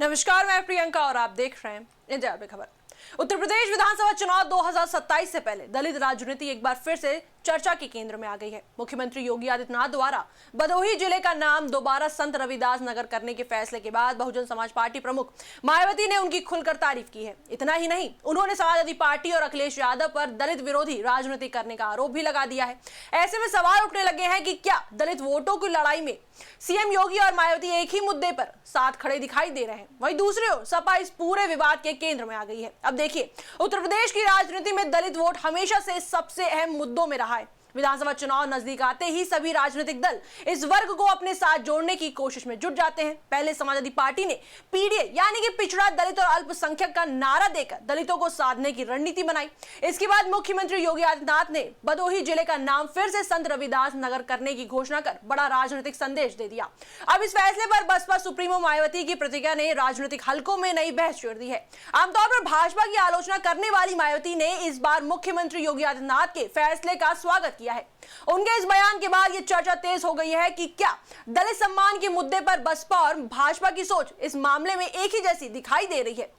नमस्कार, मैं प्रियंका और आप देख रहे हैं इंडिया में खबर। उत्तर प्रदेश विधानसभा चुनाव 2027 से पहले दलित राजनीति एक बार फिर से चर्चा के केंद्र में आ गई है। मुख्यमंत्री योगी आदित्यनाथ द्वारा भदोही जिले का नाम दोबारा संत रविदास नगर करने के फैसले के बाद बहुजन समाज पार्टी प्रमुख मायावती ने उनकी खुलकर तारीफ की है। इतना ही नहीं, उन्होंने समाजवादी पार्टी और अखिलेश यादव पर दलित विरोधी राजनीति करने का आरोप भी लगा दिया है। ऐसे में सवाल उठने लगे हैं कि क्या दलित वोटों की लड़ाई में सीएम योगी और मायावती एक ही मुद्दे पर साथ खड़े दिखाई दे रहे हैं। वहीं दूसरी ओर सपा इस पूरे विवाद के केंद्र में आ गई है। अब देखिए, उत्तर प्रदेश की राजनीति में दलित वोट हमेशा से सबसे अहम मुद्दों में रहा है। विधानसभा चुनाव नजदीक आते ही सभी राजनीतिक दल इस वर्ग को अपने साथ जोड़ने की कोशिश में जुट जाते हैं। पहले समाजवादी पार्टी ने पीडीए यानी कि पिछड़ा दलित और अल्पसंख्यक का नारा देकर दलितों को साधने की रणनीति बनाई। इसके बाद मुख्यमंत्री योगी आदित्यनाथ ने भदोही जिले का नाम फिर से संत रविदास नगर करने की घोषणा कर बड़ा राजनीतिक संदेश दे दिया। अब इस फैसले पर बसपा सुप्रीमो मायावती की प्रतिक्रिया ने राजनीतिक हलकों में नई बहस छेड़ दी है। आमतौर पर भाजपा की आलोचना करने वाली मायावती ने इस बार मुख्यमंत्री योगी आदित्यनाथ के फैसले का स्वागत किया है। उनके इस बयान के बाद यह चर्चा तेज हो गई है कि क्या दलित सम्मान के मुद्दे पर बसपा और भाजपा की सोच इस मामले में एक ही जैसी दिखाई दे रही है।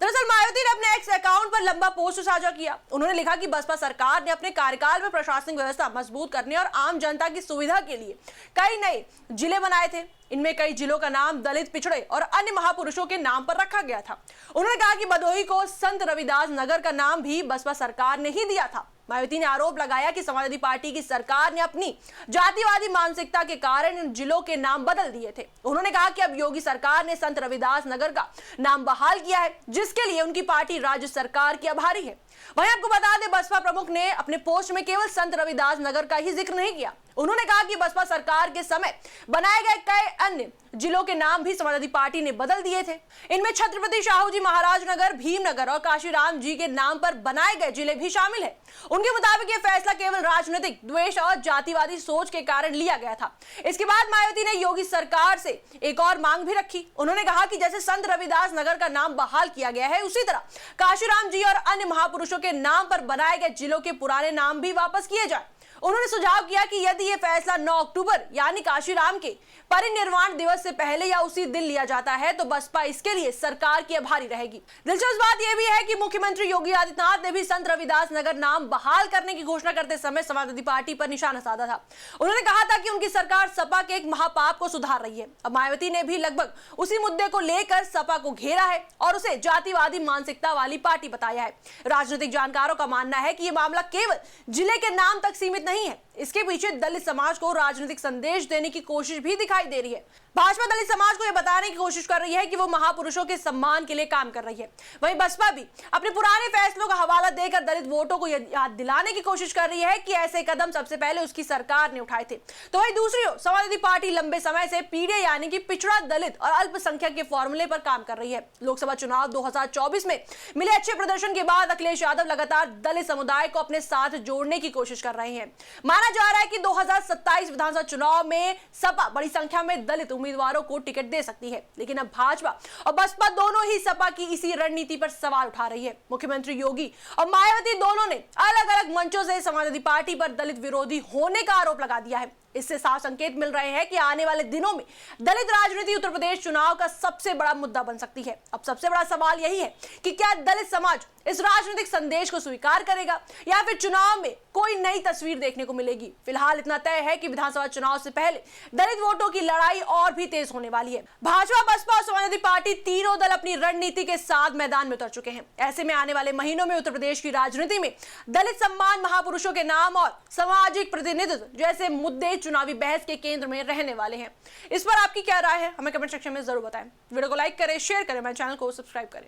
दरअसल मायावती ने अपने एक्स अकाउंट पर लंबा पोस्ट साझा किया। उन्होंने लिखा कि बसपा सरकार ने अपने कार्यकाल में प्रशासनिक व्यवस्था मजबूत करने और आम जनता की सुविधा के लिए कई नए जिले बनाए थे। इनमें कई जिलों का नाम दलित, पिछड़े और अन्य महापुरुषों के नाम पर रखा गया था। उन्होंने कहा कि भदोही को संत रविदास नगर का नाम भी बसपा सरकार ने ही दिया था। मायावती ने आरोप लगाया कि समाजवादी पार्टी की सरकार ने अपनी जातिवादी मानसिकता के कारण इन जिलों के नाम बदल दिए थे। उन्होंने कहा कि अब योगी सरकार ने संत रविदास नगर का नाम बहाल किया है, जिसके लिए उनकी पार्टी राज्य सरकार की आभारी है। वहीं आपको बता दें, बसपा प्रमुख ने अपने पोस्ट में केवल संत रविदास नगर का ही जिक्र नहीं किया। उन्होंने कहा कि बसपा सरकार के समय बनाए गए कई अन्य जिलों के नाम भी समाजवादी पार्टी ने बदल दिए थे। इनमें छत्रपति शाहू जी महाराज नगर, भीमनगर और काशीराम जी के नाम पर बनाए गए जिले भी शामिल है। उनके मुताबिक यह फैसला केवल राजनीतिक द्वेष और जातिवादी सोच के कारण लिया गया था। इसके बाद मायावती ने योगी सरकार से एक और मांग भी रखी। उन्होंने कहा कि जैसे संत रविदास नगर का नाम बहाल किया गया है, उसी तरह काशीराम जी और अन्य महापुरुषों के नाम पर बनाए गए जिलों के पुराने नाम भी वापस किए जाए। उन्होंने सुझाव किया कि यदि यह फैसला 9 अक्टूबर यानी काशीराम के परिनिर्वाण दिवस से पहले या उसी दिन लिया जाता है तो बसपा इसके लिए सरकार की आभारी रहेगी। दिलचस्प बात यह भी है कि मुख्यमंत्री योगी आदित्यनाथ ने भी संत रविदास नगर नाम बहाल करने की घोषणा करते समय समाजवादी पार्टी पर निशाना साधा था। उन्होंने कहा था कि उनकी सरकार सपा के एक महापाप को सुधार रही है। अब मायावती ने भी लगभग उसी मुद्दे को लेकर सपा को घेरा है और उसे जातिवादी मानसिकता वाली पार्टी बताया है। राजनीतिक जानकारों का मानना है कि यह मामला केवल जिले के नाम तक सीमित नहीं है, इसके पीछे दलित समाज को राजनीतिक संदेश देने की कोशिश भी दिखाई दे रही है। भाजपा दलित समाज को यह बताने की कोशिश कर रही है कि वो महापुरुषों के सम्मान के लिए काम कर रही है। वहीं बसपा भी अपने पुराने फैसलों का हवाला देकर दलित वोटों को याद दिलाने की कोशिश कर रही है कि ऐसे कदम सबसे पहले उसकी सरकार ने उठाए थे। तो वहीं दूसरी ओर समाजवादी पार्टी लंबे समय से पीडीए यानी कि पिछड़ा दलित और अल्पसंख्यक के फॉर्मूले पर काम कर रही है। लोकसभा चुनाव 2024 में मिले अच्छे प्रदर्शन के बाद अखिलेश यादव लगातार दलित समुदाय को अपने साथ जोड़ने की कोशिश कर रहे हैं। माना जा रहा है कि 2027 विधानसभा चुनाव में सपा बड़ी संख्या में दलित उम्मीदवारों को टिकट दे सकती है। लेकिन अब भाजपा और बसपा दोनों ही सपा की इसी रणनीति पर सवाल उठा रही है। मुख्यमंत्री योगी और मायावती दोनों ने अलग अलग मंचों से समाजवादी पार्टी पर दलित विरोधी होने का आरोप लगा दिया है। इससे साफ संकेत मिल रहे हैं कि आने वाले दिनों में दलित राजनीति उत्तर प्रदेश चुनाव का सबसे बड़ा मुद्दा बन सकती है। अब सबसे बड़ा सवाल यही है कि क्या दलित समाज इस राजनीतिक संदेश को स्वीकार करेगा या फिर चुनाव में कोई नई तस्वीर देखने को मिलेगी। फिलहाल इतना तय है कि विधानसभा चुनाव से पहले दलित वोटों की लड़ाई और भी तेज होने वाली है। भाजपा, बसपा और समाजवादी पार्टी तीनों दल अपनी रणनीति के साथ मैदान में उतर चुके हैं। ऐसे में आने वाले महीनों में उत्तर प्रदेश की राजनीति में दलित सम्मान, महापुरुषों के नाम और सामाजिक प्रतिनिधित्व जैसे मुद्दे चुनावी बहस के केंद्र में रहने वाले हैं। इस पर आपकी क्या राय है, हमें कमेंट सेक्शन में जरूर बताएं। वीडियो को लाइक करें, शेयर करें, मेरे चैनल को सब्सक्राइब करें।